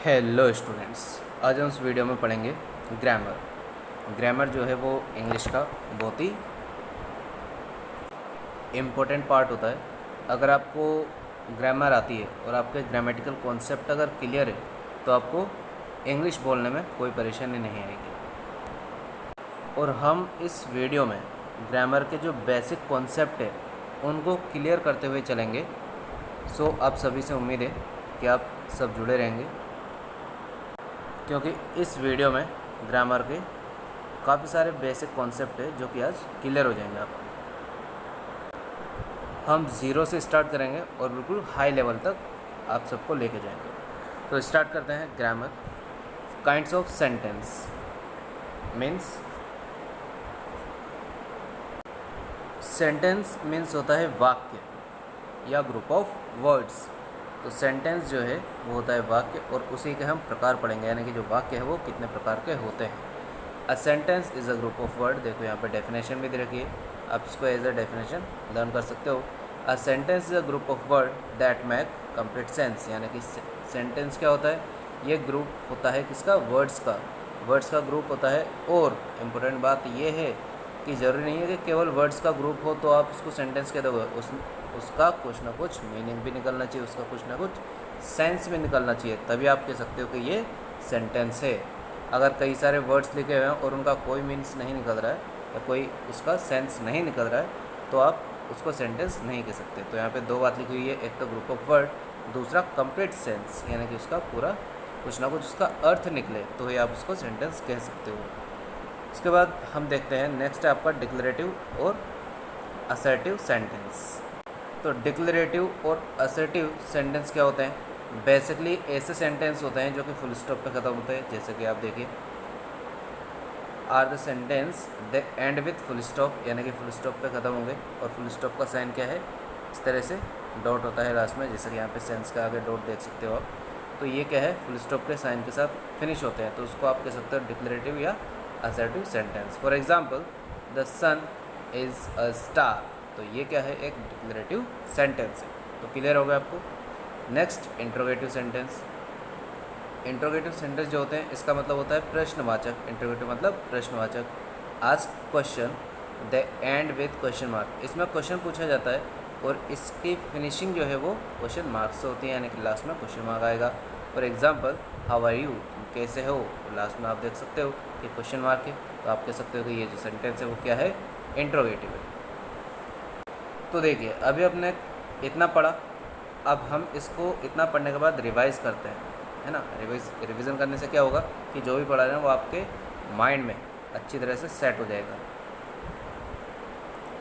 Hello students, आज हम इस वीडियो में पढ़ेंगे ग्रामर। ग्रामर जो है वो इंग्लिश का बहुत ही इम्पोर्टेंट पार्ट होता है। अगर आपको ग्रामर आती है और आपके ग्रामेटिकल कॉन्सेप्ट अगर क्लियर है तो आपको इंग्लिश बोलने में कोई परेशानी नहीं आएगी। और हम इस वीडियो में ग्रामर के जो बेसिक कॉन्सेप्ट है उनको क्लियर करते हुए चलेंगे। सो आप सभी से उम्मीद है कि आप सब जुड़े रहेंगे, क्योंकि इस वीडियो में ग्रामर के काफ़ी सारे बेसिक कॉन्सेप्ट है जो कि आज क्लियर हो जाएंगे आपको। हम ज़ीरो से स्टार्ट करेंगे और बिल्कुल हाई लेवल तक आप सबको लेके जाएंगे। तो स्टार्ट करते हैं grammar. Kinds of sentence means, sentence means होता है वाक्य या ग्रुप ऑफ वर्ड्स। तो सेंटेंस जो है वो होता है वाक्य, और उसी के हम प्रकार पढ़ेंगे, यानी कि जो वाक्य है वो कितने प्रकार के होते हैं। A sentence is a group of word. देखो यहाँ पे डेफिनेशन भी दे रखी है, आप इसको एज अ डेफिनेशन लर्न कर सकते हो। A sentence is a group of word that make complete sense. यानी कि सेंटेंस क्या होता है, ये ग्रुप होता है किसका, वर्ड्स का ग्रुप होता है। और इम्पोर्टेंट बात ये है कि ज़रूरी नहीं है कि केवल वर्ड्स का ग्रुप हो तो आप उसको सेंटेंस कह दोगे, उसका कुछ ना कुछ मीनिंग भी निकलना चाहिए, उसका कुछ ना कुछ सेंस भी निकलना चाहिए, तभी आप कह सकते हो कि ये सेंटेंस है। अगर कई सारे वर्ड्स लिखे हुए हैं और उनका कोई मीन्स नहीं निकल रहा है या कोई उसका सेंस नहीं निकल रहा है तो आप उसको सेंटेंस नहीं कह सकते। तो यहाँ पे दो बात लिखी हुई है, एक तो ग्रुप ऑफ वर्ड, दूसरा कंप्लीट सेंस, यानी कि उसका पूरा कुछ ना कुछ उसका अर्थ निकले तो ही आप उसको सेंटेंस कह सकते हो। इसके बाद हम देखते हैं नेक्स्ट है आपका डिक्लेरेटिव और असर्टिव सेंटेंस। तो डिक्लेरेटिव और असर्टिव सेंटेंस क्या होते हैं, बेसिकली ऐसे सेंटेंस होते हैं जो कि फुल स्टॉप पे ख़त्म होते हैं। जैसे कि आप देखिए, are the sentence the end with full stop, यानी कि फुल स्टॉप पे ख़त्म होंगे। और फुल स्टॉप का साइन क्या है, इस तरह से डॉट होता है लास्ट में, जैसे कि यहाँ पे सेंस का आगे डॉट देख सकते हो आप। तो ये क्या है, फुल स्टॉप के साइन के साथ फिनिश होते हैं, तो उसको आप कह सकते हो डिक्लेरेटिव या assertive sentence. For example, the sun is a star. तो ये क्या है, एक डिक्लेरेटिव सेंटेंस है। तो क्लियर हो गया आपको। Next interrogative sentence. Interrogative sentence जो होते हैं इसका मतलब होता है प्रश्नवाचक। इंट्रोगेटिव मतलब प्रश्नवाचक। Ask question the end with question mark. इसमें क्वेश्चन पूछा जाता है और इसकी फिनिशिंग जो है वो क्वेश्चन मार्क से होती है, यानी कि लास्ट में क्वेश्चन मार्क आएगा। For example, how are you, तुम कैसे हो, लास्ट में आप देख सकते हो कि क्वेश्चन मार्क है, तो आप कह सकते हो कि ये जो सेंटेंस है वो क्या है, इंट्रोगेटिव है। तो देखिए, अभी आपने इतना पढ़ा, अब हम इसको इतना पढ़ने के बाद रिवाइज करते हैं, है ना। रिवीजन करने से क्या होगा कि जो भी पढ़ा रहे हैं वो आपके माइंड में अच्छी तरह से सेट हो जाएगा,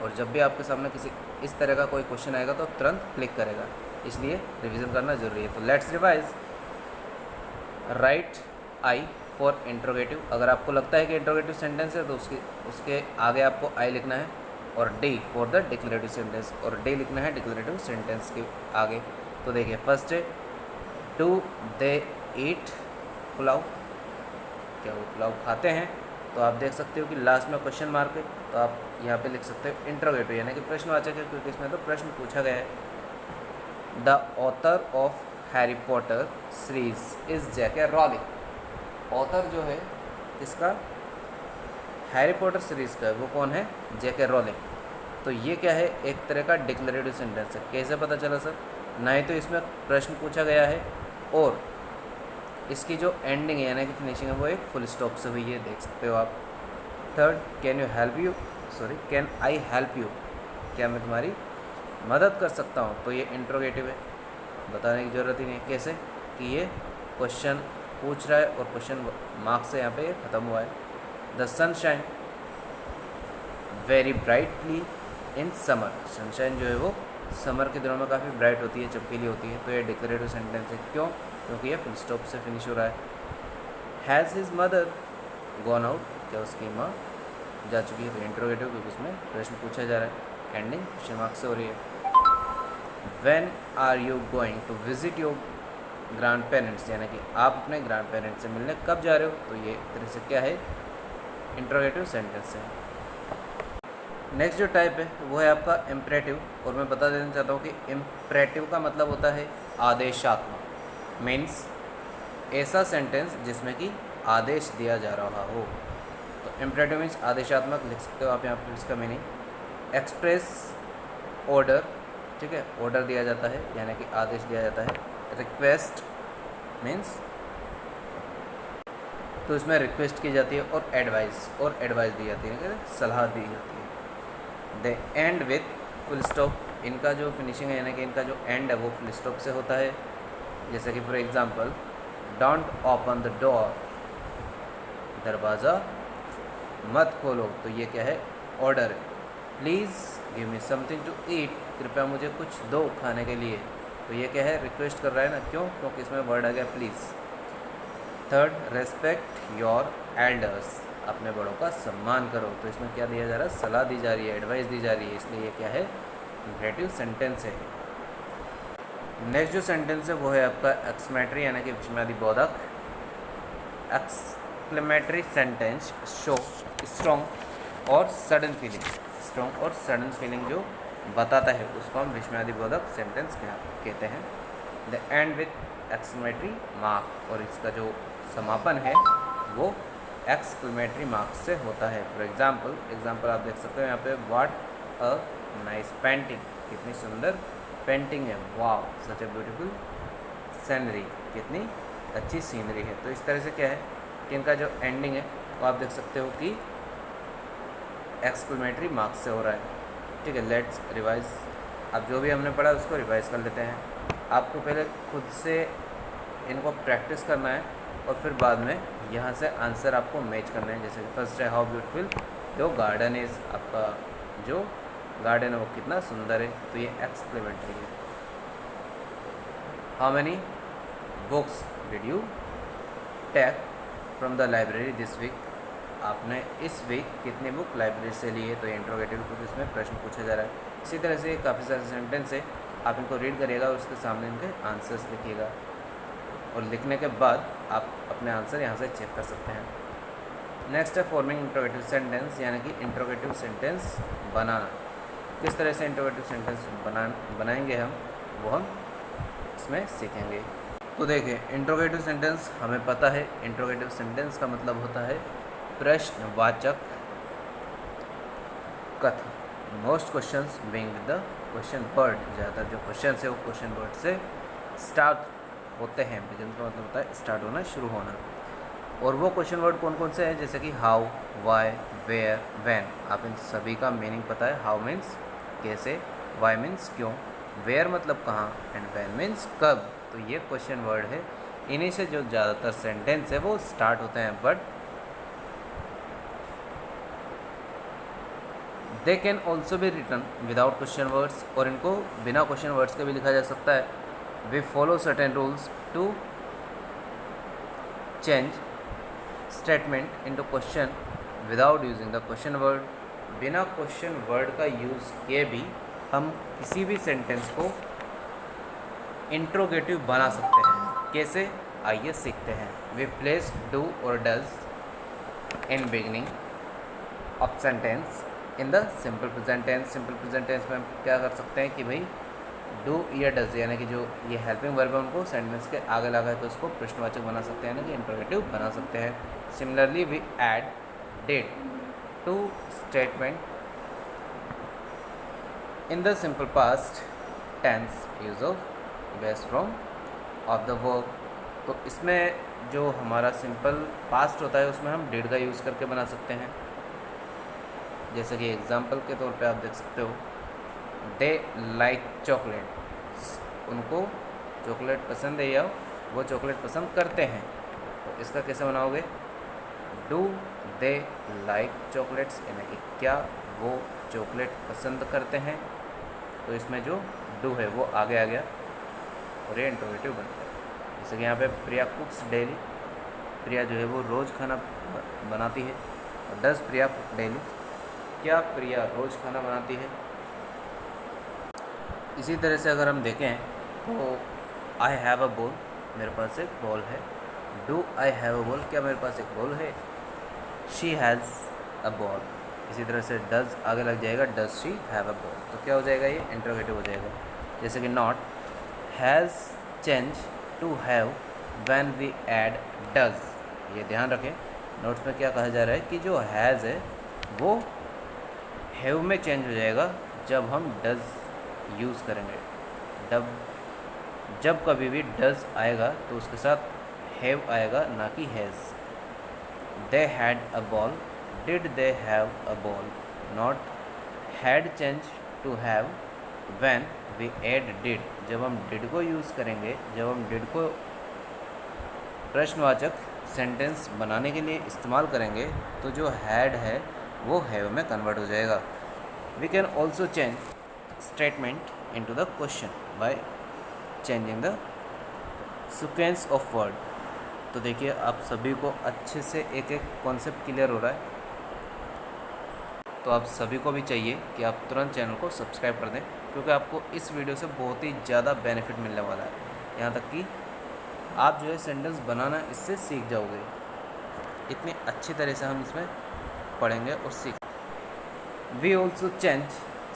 और जब भी आपके सामने किसी इस तरह का कोई क्वेश्चन आएगा तो तुरंत क्लिक करेगा, इसलिए रिवीजन करना ज़रूरी है। तो let's revise. Right I for interrogative. अगर आपको लगता है कि इंट्रोगेटिव सेंटेंस है तो उसके आगे आपको आई लिखना है, और D for the declarative sentence, और डी लिखना है डिक्लेरेटिव सेंटेंस के आगे। तो देखिए, फर्स्ट है डू दे ईट पुलाव, क्या वो पुलाव खाते हैं। तो आप देख सकते हो कि लास्ट में क्वेश्चन मार्क है, तो आप यहाँ पे लिख सकते हो इंट्रोगेटिव, यानी कि प्रश्नवाचक है, क्योंकि इसमें तो प्रश्न पूछा गया है। The author of Harry Potter series is J K. Rowling. Author जो है इसका हैरी पॉटर सीरीज़ का, वो कौन है, जे.के. रॉलिंग। तो ये क्या है, एक तरह का डिक्लेरेटिव सेंटेंस है। कैसे पता चला सर, ना ही तो इसमें प्रश्न पूछा गया है और इसकी जो एंडिंग है यानी कि फिनिशिंग है वो एक फुल स्टॉप से हुई है, देख सकते हो आप। Third, can I help you, क्या मैं तुम्हारी मदद कर सकता हूँ। तो ये इंट्रोगेटिव है, बताने की ज़रूरत ही नहीं। कैसे कि ये क्वेश्चन पूछ रहा है और क्वेश्चन मार्क्स से यहाँ पे ख़त्म हुआ है। The sunshine very brightly in summer. Sunshine जो है वो समर के दिनों में काफ़ी ब्राइट होती है, चमकीली होती है। तो ये डिक्लेरेटिव सेंटेंस है। क्यों, क्योंकि ये फुल स्टॉप से फिनिश हो रहा है। Has his mother gone out, क्या उसकी माँ जा चुकी है। तो इंट्रोगेटिव, क्योंकि उसमें प्रश्न पूछा जा रहा है, एंडिंग क्वेश्चन मार्क से हो रही है। When are you going to visit your grandparents, यानी कि आप अपने ग्रैंड पेरेंट्स से मिलने कब जा रहे हो। तो ये एक तरह से क्या है, इंट्रोगेटिव सेंटेंस है। नेक्स्ट जो टाइप है वो है आपका इम्परेटिव, और मैं बता देना चाहता हूँ कि इम्परेटिव का मतलब होता है आदेशात्मक। मीन्स ऐसा सेंटेंस जिसमें कि आदेश दिया जा रहा हो। तो इम्परेटिव मीन्स आदेशात्मक, लिख सकते हो आप यहाँ पर इसका मीनिंग। एक्सप्रेस ऑर्डर, ठीक है, ऑर्डर दिया जाता है यानी कि आदेश दिया जाता है। रिक्वेस्ट मीन्स तो इसमें रिक्वेस्ट की जाती है, और एडवाइस दी जाती है, सलाह दी जाती है। दे एंड विथ फुल स्टॉप, इनका जो फिनिशिंग है यानी कि इनका जो एंड है वो फुल स्टॉप से होता है। जैसे कि for example, don't open the door, दरवाज़ा मत खोलो, तो ये क्या है, ऑर्डर है। Please give me something to eat, कृपया मुझे कुछ दो खाने के लिए, तो ये क्या है, रिक्वेस्ट कर रहा है ना, क्यों, क्योंकि इसमें वर्ड आ गया please. Third, respect your elders, अपने बड़ों का सम्मान करो, तो इसमें क्या दिया जा रहा है, सलाह दी जा रही है, एडवाइस दी जा रही है, इसलिए ये क्या है, इम्परेटिव सेंटेंस है। नेक्स्ट जो सेंटेंस है वो है आपका एक्सक्लेमेटरी यानी कि विस्मयादि बोधक। एक्सक्लेमेटरी सेंटेंस शो स्ट्रॉन्ग और सडन फीलिंग, स्ट्रॉन्ग और सडन फीलिंग जो बताता है उसको हम विस्मयादि बोधक सेंटेंस कहते हैं। The end with exclamatory mark, और इसका जो समापन है वो एक्सक्लेमेटरी मार्क से होता है। फॉर एग्जाम्पल आप देख सकते हो यहाँ पे, व्हाट अ नाइस पेंटिंग, कितनी सुंदर पेंटिंग है, वाव सच ए ब्यूटीफुल सीनरी, कितनी अच्छी सीनरी है। तो इस तरह से क्या है कि इनका जो एंडिंग है वो आप देख सकते हो कि एक्सक्लेमेटरी मार्क से हो रहा है। ठीक है, लेट्स रिवाइज। अब जो भी हमने पढ़ा उसको रिवाइज कर लेते हैं। आपको पहले खुद से इनको प्रैक्टिस करना है और फिर बाद में यहाँ से आंसर आपको मैच करना है। जैसे फर्स्ट है, how beautiful your garden is, आपका जो गार्डन है वो कितना सुंदर है, तो ये एक्सक्लेमेटरी है। How many books did you take from the library this week, आपने इस वीक कितनी बुक लाइब्रेरी से ली है, तो ये इंट्रोगेटिव को इसमें प्रश्न पूछा जा रहा है। इसी तरह से काफ़ी सारे सेंटेंस है, आप इनको रीड करिएगा और उसके सामने इनके आंसर्स लिखिएगा, और लिखने के बाद आप अपने आंसर यहाँ से चेक कर सकते हैं। नेक्स्ट है फॉर्मिंग इंट्रोगेटिव सेंटेंस यानी कि इंट्रोगेटिव सेंटेंस बनाना। किस तरह से इंट्रोगेटिव सेंटेंस बनाएंगे वो हम इसमें सीखेंगे। तो देखिए, इंट्रोगेटिव सेंटेंस हमें पता है, इंट्रोगेटिव सेंटेंस का मतलब होता है प्रश्नवाचक कथन। Most questions being the question word, ज़्यादातर जो क्वेश्चन है वो क्वेश्चन वर्ड से स्टार्ट होते हैं। बिगिन का मतलब होता है स्टार्ट होना, शुरू होना। और वो क्वेश्चन वर्ड कौन कौन से हैं, जैसे कि हाउ, वाई, वेयर, व्हेन। आप इन सभी का मीनिंग पता है। हाउ मीन्स कैसे, वाई मीन्स क्यों, वेयर मतलब कहाँ, एंड व्हेन मीन्स कब। तो ये क्वेश्चन वर्ड है, इन्हीं से जो ज़्यादातर सेंटेंस है वो स्टार्ट होते हैं। But they can also be written without question words, और इनको बिना क्वेश्चन वर्ड्स के भी लिखा जा सकता है। We follow certain rules to change statement into question without using the question word. बिना क्वेश्चन वर्ड का यूज़ किए भी हम किसी भी सेंटेंस को इंट्रोगेटिव बना सकते हैं। कैसे, आइए सीखते हैं। वी प्लेस डू और does in beginning of sentence in the simple present tense. Simple present tense में हम क्या कर सकते हैं कि भाई डू या डज यानी कि जो ये हेल्पिंग वर्ब है उनको सेंटेंस के आगे लगा है तो उसको प्रश्नवाचक बना सकते हैं, यानी कि इंट्रोगेटिव बना सकते हैं। Similarly we add did to statement in the simple past tense use of base from of the verb. तो इसमें जो हमारा सिंपल पास्ट होता है उसमें हम डिड का यूज़ करके बना सकते हैं। जैसे कि एग्जाम्पल के तौर पे आप देख सकते हो, दे लाइक चॉकलेट, उनको चॉकलेट पसंद है या वो चॉकलेट पसंद करते हैं। तो इसका कैसे बनाओगे, डू दे लाइक चॉकलेट्स, यानी कि क्या वो चॉकलेट पसंद करते हैं। तो इसमें जो डू है वो आगे आ गया और ये इंट्रोगेटिव बन गया। जैसे कि यहाँ पे प्रिया कुक्स डेली, प्रिया जो है वो रोज़ खाना बनाती है। और डज प्रिया कुक डेली, क्या प्रिया रोज़ खाना बनाती है। इसी तरह से अगर हम देखें तो आई हैव अ बॉल, मेरे पास एक बॉल है। Do I have a ball, क्या मेरे पास एक बॉल है। शी हैज़ अ बॉल, इसी तरह से डज आगे लग जाएगा, does she have a ball. तो क्या हो जाएगा, ये इंट्रोगेटिव हो जाएगा। जैसे कि note has change to have when we add does. ये ध्यान रखें, नोट्स में क्या कहा जा रहा है कि जो हैज़ है वो हैव में चेंज हो जाएगा जब हम डज यूज़ करेंगे। जब कभी भी डज आएगा तो उसके साथ हैव आएगा, ना कि has. They had a ball, did they have a ball, note had change to have when we add did. जब हम डिड को यूज़ करेंगे, जब हम डिड को प्रश्नवाचक सेंटेंस बनाने के लिए इस्तेमाल करेंगे तो जो हैड है वो हैव में कन्वर्ट हो जाएगा। We can also change statement into the question by changing the sequence of word. तो देखिए आप सभी को अच्छे से एक एक कॉन्सेप्ट क्लियर हो रहा है, तो आप सभी को भी चाहिए कि आप तुरंत चैनल को सब्सक्राइब कर दें, क्योंकि आपको इस वीडियो से बहुत ही ज़्यादा बेनिफिट मिलने वाला है। यहाँ तक कि आप जो है सेंटेंस बनाना इससे सीख जाओगे। इतनी अच्छी तरह से हम इसमें पढ़ेंगे और सीख। We also change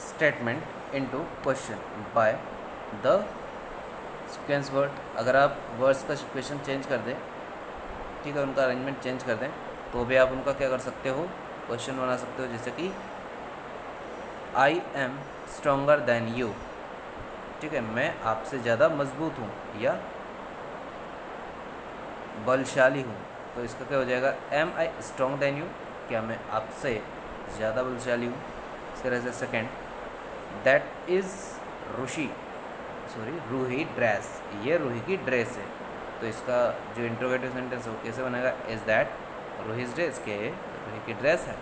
statement into question by the sequence word. अगर आप वर्ड्स का सिचुएशन चेंज कर दें, ठीक है, उनका अरेंजमेंट चेंज कर दें, तो भी आप उनका क्या कर सकते हो, क्वेश्चन बना सकते हो। जैसे कि I am stronger then you, ठीक है, मैं आपसे ज़्यादा मजबूत हूँ या बलशाली हूँ। तो इसका क्या हो जाएगा, am I strong then you, क्या मैं आपसे ज़्यादा बलशाली हूँ। इस तरह से second, that is Ruhi dress, ये रूही की ड्रेस है। तो इसका जो इंट्रोगेटिव सेंटेंस है वो कैसे बनेगा, इज़ दैट रूहीज ड्रेस, के रूही की ड्रेस है।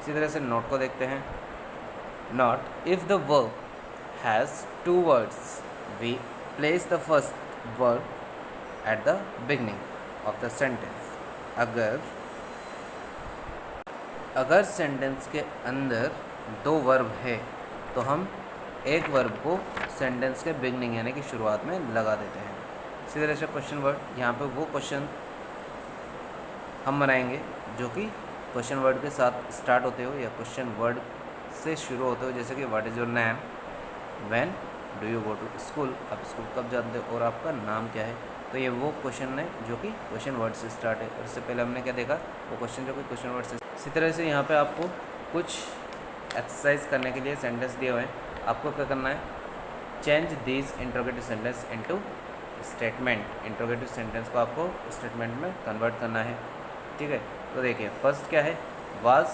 इसी तरह से नोट को देखते हैं। Note, if the verb has two words we place the first word at the beginning of the sentence. अगर सेंटेंस के अंदर दो वर्ब है तो हम एक वर्ब को सेंटेंस के बिगनिंग यानी कि शुरुआत में लगा देते हैं। इसी तरह से क्वेश्चन वर्ड, यहाँ पे वो क्वेश्चन हम बनाएंगे जो कि क्वेश्चन वर्ड के साथ स्टार्ट होते हो या क्वेश्चन वर्ड से शुरू होते हो। जैसे कि what is your name, when do you go to school, आप स्कूल कब जाते हो और आपका नाम क्या है। तो ये वो क्वेश्चन है जो कि क्वेश्चन वर्ड से स्टार्ट है। और इससे पहले हमने क्या देखा, वो क्वेश्चन जो कि क्वेश्चन वर्ड से। इसी तरह से यहाँ पे आपको कुछ एक्सरसाइज करने के लिए सेंटेंस दिए हुए हैं। आपको क्या करना है, change this interrogative sentence into statement. Interrogative sentence को आपको स्टेटमेंट में कन्वर्ट करना है, ठीक है। तो देखिए फर्स्ट क्या है, was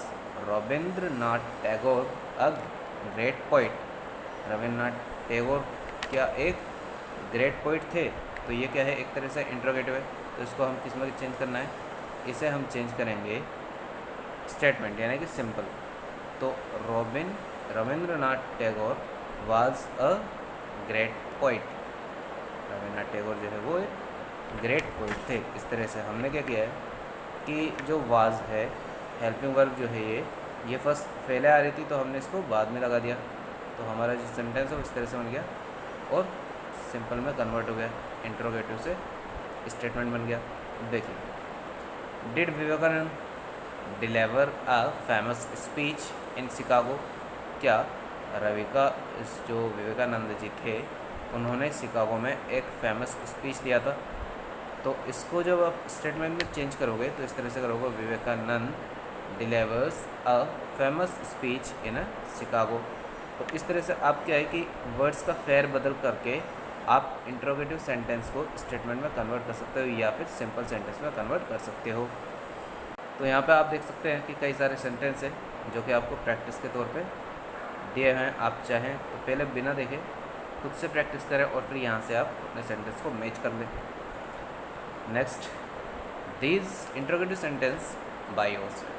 Rabindranath Tagore a great poet. Rabindranath Tagore क्या एक ग्रेट पोइट थे। तो ये क्या है, एक तरह से इंट्रोगेटिव है। तो इसको हम किस में चेंज करना है, इसे हम चेंज करेंगे स्टेटमेंट यानी कि सिंपल। तो Rabindranath Tagore was a great poet. Rabindranath Tagore जो है वो एक ग्रेट पोइट थे। इस तरह से हमने क्या किया है कि जो वाज है हेल्पिंग वर्ब जो है ये फर्स्ट पहले आ रही थी तो हमने इसको बाद में लगा दिया। तो हमारा जो सेंटेंस है वो इस तरह से बन गया और सिंपल में कन्वर्ट हो गया, इंट्रोगेटिव से स्टेटमेंट बन गया। देखिए, did Vivekananda deliver a famous speech in Chicago. क्या जो विवेकानंद जी थे उन्होंने शिकागो में एक फेमस स्पीच दिया था। तो इसको जब आप स्टेटमेंट में चेंज करोगे तो इस तरह से करोगे, Vivekananda delivers a famous speech in Chicago. तो इस तरह से आप क्या है कि वर्ड्स का फेर बदल करके आप इंट्रोगेटिव सेंटेंस को स्टेटमेंट में कन्वर्ट कर सकते हो या फिर सिंपल सेंटेंस में कन्वर्ट कर सकते हो। तो यहाँ पे आप देख सकते हैं कि कई सारे सेंटेंस हैं जो कि आपको प्रैक्टिस के तौर पे दिए हैं। आप चाहें तो पहले बिना देखे खुद से प्रैक्टिस करें और फिर यहाँ से आप अपने सेंटेंस को मैच कर लें। Next, these interrogative sentence by yourself.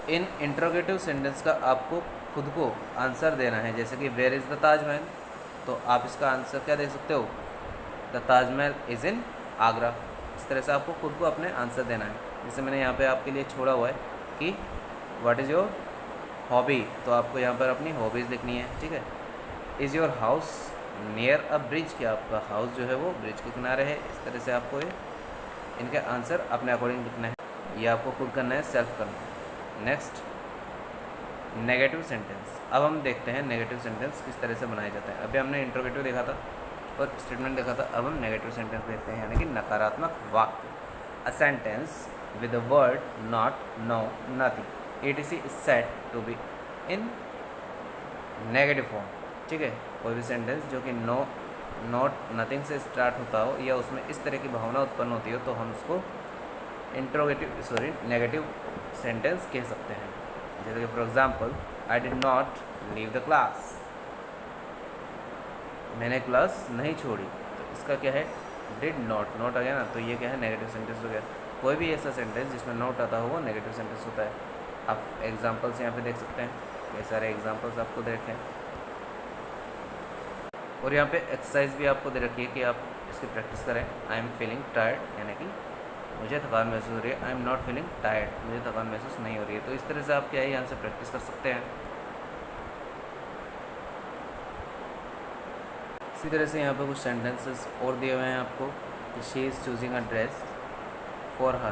In interrogative sentence का आपको खुद को आंसर देना है। जैसे कि वेयर इज़ द ताजमहल, तो आप इसका आंसर क्या दे सकते हो, the Taj Mahal is in Agra. इस तरह से आपको खुद को अपने आंसर देना है। जैसे मैंने यहाँ पे आपके लिए छोड़ा हुआ है कि व्हाट इज़ योर हॉबी, तो आपको यहाँ पर अपनी हॉबीज़ लिखनी है, ठीक है। Is your house near a bridge, क्या आपका हाउस जो है वो ब्रिज के किनारे है। इस तरह से आपको इनके आंसर अपने अकॉर्डिंग लिखना है, ये आपको खुद करना है, सेल्फ करना है। Next, negative sentence. अब हम देखते हैं नेगेटिव सेंटेंस किस तरह से बनाए जाते हैं। अभी हमने इंट्रोगेटिव देखा था और स्टेटमेंट देखा था, अब हम नेगेटिव सेंटेंस देखते हैं, यानी कि नकारात्मक वाक्य। A sentence with the word not, no, nothing, etc is said to be in negative form. ठीक है, कोई भी सेंटेंस जो कि नो, नॉट, नथिंग से स्टार्ट होता हो या उसमें इस तरह की भावना उत्पन्न होती हो तो हम उसको नेगेटिव सेंटेंस कह सकते हैं। जैसे कि for example, I did not leave the class, मैंने क्लास नहीं छोड़ी, तो इसका क्या है, डिड नॉट, नॉट आ गया ना, तो ये क्या है, नेगेटिव सेंटेंस हो गया। कोई भी ऐसा सेंटेंस जिसमें नॉट आता हो वो नेगेटिव सेंटेंस होता है। आप एग्जांपल्स यहाँ पे देख सकते हैं, कई सारे एग्जांपल्स आपको देखें, और यहाँ पे एक्सरसाइज भी आपको दे रखी है कि आप इसकी प्रैक्टिस करें। आई एम फीलिंग टायर्ड, यानी कि मुझे थकान महसूस हो रही है। आई एम नॉट फीलिंग टायर्ड, मुझे थकान महसूस नहीं हो रही है। तो इस तरह से आप क्या है, यहाँ से प्रैक्टिस कर सकते हैं। इसी तरह से यहाँ पे कुछ सेंटेंसेस और दिए हुए हैं आपको कि she is choosing a dress for हर।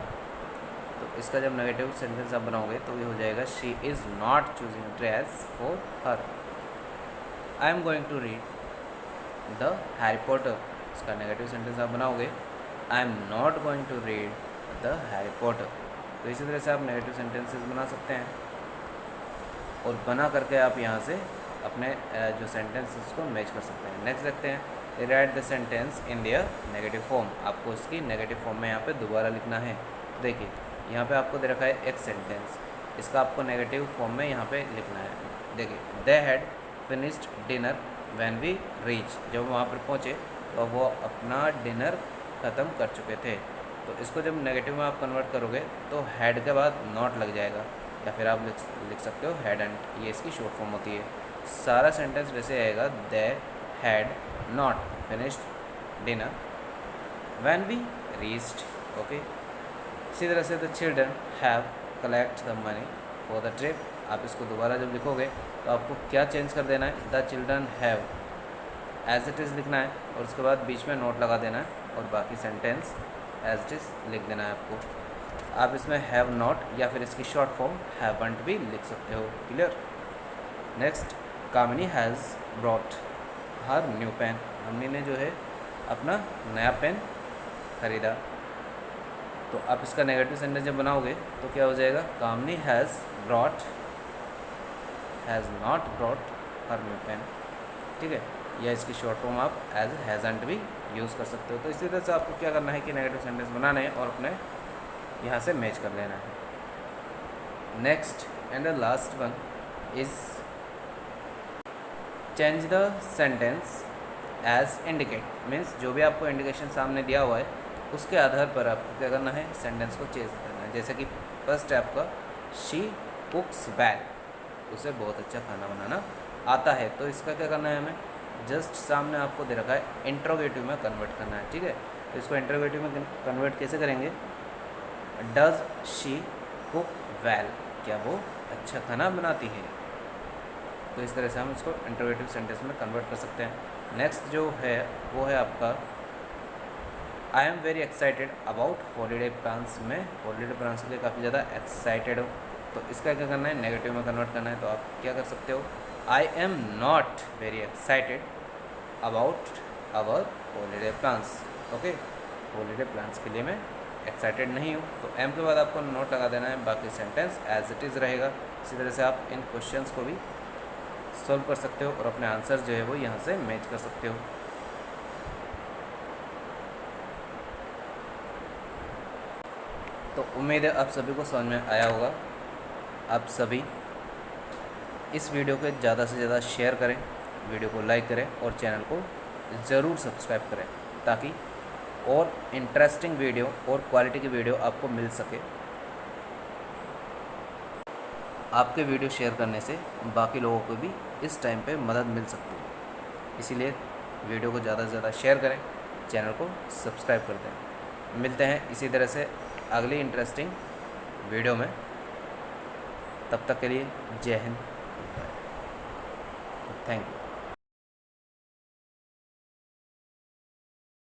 तो इसका जब नेगेटिव सेंटेंस आप बनाओगे तो ये हो जाएगा she is not choosing a dress for her. I am going to read the Harry Potter, इसका नेगेटिव सेंटेंस आप बनाओगे I am not going to read the Harry Potter. तो इसी तरह से आप नेगेटिव सेंटेंसेस बना सकते हैं, और बना करके आप यहाँ से अपने जो सेंटेंसेस को मैच कर सकते हैं। नेक्स्ट देखते हैं, write the sentence in their negative form. आपको इसकी नेगेटिव फॉर्म में यहाँ पे दोबारा लिखना है। देखिए यहाँ पे आपको दे रखा है एक सेंटेंस, इसका आपको नेगेटिव फॉर्म में यहाँ पे लिखना है। देखिए, they had finished dinner when we reach, जब वहाँ पर पहुँचे तो वो अपना डिनर ख़त्म कर चुके थे। तो इसको जब नेगेटिव में आप कन्वर्ट करोगे तो हैड के बाद नॉट लग जाएगा, या फिर आप लिख सकते हो हैड एंड, ये इसकी शॉर्ट फॉर्म होती है। सारा सेंटेंस वैसे आएगा, they had not finished dinner when we reached. Okay, इसी तरह से the children have collect the money for the trip. आप इसको दोबारा जब लिखोगे तो आपको क्या चेंज कर देना है, the children have as it is लिखना है, और उसके बाद बीच में नोट लगा देना है, और बाकी सेंटेंस एज इट इज़ लिख देना है आपको। आप इसमें हैव नॉट या फिर इसकी शॉर्ट फॉर्म हैवंट भी लिख सकते हो। Clear. Next, Kamini has brought her new pen. Kamini ने जो है अपना नया पेन खरीदा। तो आप इसका नेगेटिव सेंटेंस जब बनाओगे तो क्या हो जाएगा, Kamini has brought, has not brought her new pen. ठीक है, या इसकी शॉर्ट फॉर्म आप एज हैज़ंट भी यूज़ कर सकते हो। तो इसी तरह से आपको क्या करना है कि नेगेटिव सेंटेंस बनाने हैं और अपने यहाँ से मैच कर लेना है। Next and the last one is change the sentence as indicate. Means जो भी आपको इंडिकेशन सामने दिया हुआ है उसके आधार पर आपको क्या करना है, सेंटेंस को चेंज करना है। जैसे कि फर्स्ट है आपका, शी कुक्स वेल, उसे बहुत अच्छा खाना बनाना आता है। तो इसका क्या करना है, हमें जस्ट सामने आपको दे रखा है, इंट्रोगेटिव में कन्वर्ट करना है। ठीक है, तो इसको इंट्रोगेटिव में कन्वर्ट कैसे करेंगे, डज शी कुक वेल, क्या वो अच्छा खाना बनाती है। तो इस तरह से हम इसको इंट्रोगेटिव सेंटेंस में कन्वर्ट कर सकते हैं। नेक्स्ट जो है वो है आपका, I am very excited about holiday plans. में हॉलीडे प्लान्स के लिए काफ़ी ज़्यादा एक्साइटेड हो। तो इसका क्या करना है, नेगेटिव में कन्वर्ट करना है। तो आप क्या कर सकते हो, I am not very excited about our holiday plans. Okay, holiday plans के लिए मैं एक्साइटेड नहीं हूँ। तो एम के बाद आपको नोट लगा देना है, बाकी सेंटेंस एज इट इज़ रहेगा। इसी तरह से आप इन क्वेश्चंस को भी सॉल्व कर सकते हो और अपने आंसर जो है वो यहाँ से मैच कर सकते हो। तो उम्मीद है आप सभी को समझ में आया होगा। आप सभी इस वीडियो को ज़्यादा से ज़्यादा शेयर करें, वीडियो को लाइक करें और चैनल को ज़रूर सब्सक्राइब करें, ताकि और इंटरेस्टिंग वीडियो और क्वालिटी की वीडियो आपको मिल सके। आपके वीडियो शेयर करने से बाकी लोगों को भी इस टाइम पे मदद मिल सकती है। इसीलिए वीडियो को ज़्यादा से ज़्यादा शेयर करें, चैनल को सब्सक्राइब कर दें। मिलते हैं इसी तरह से अगली इंटरेस्टिंग वीडियो में। तब तक के लिए जय हिंद, थैंक यू।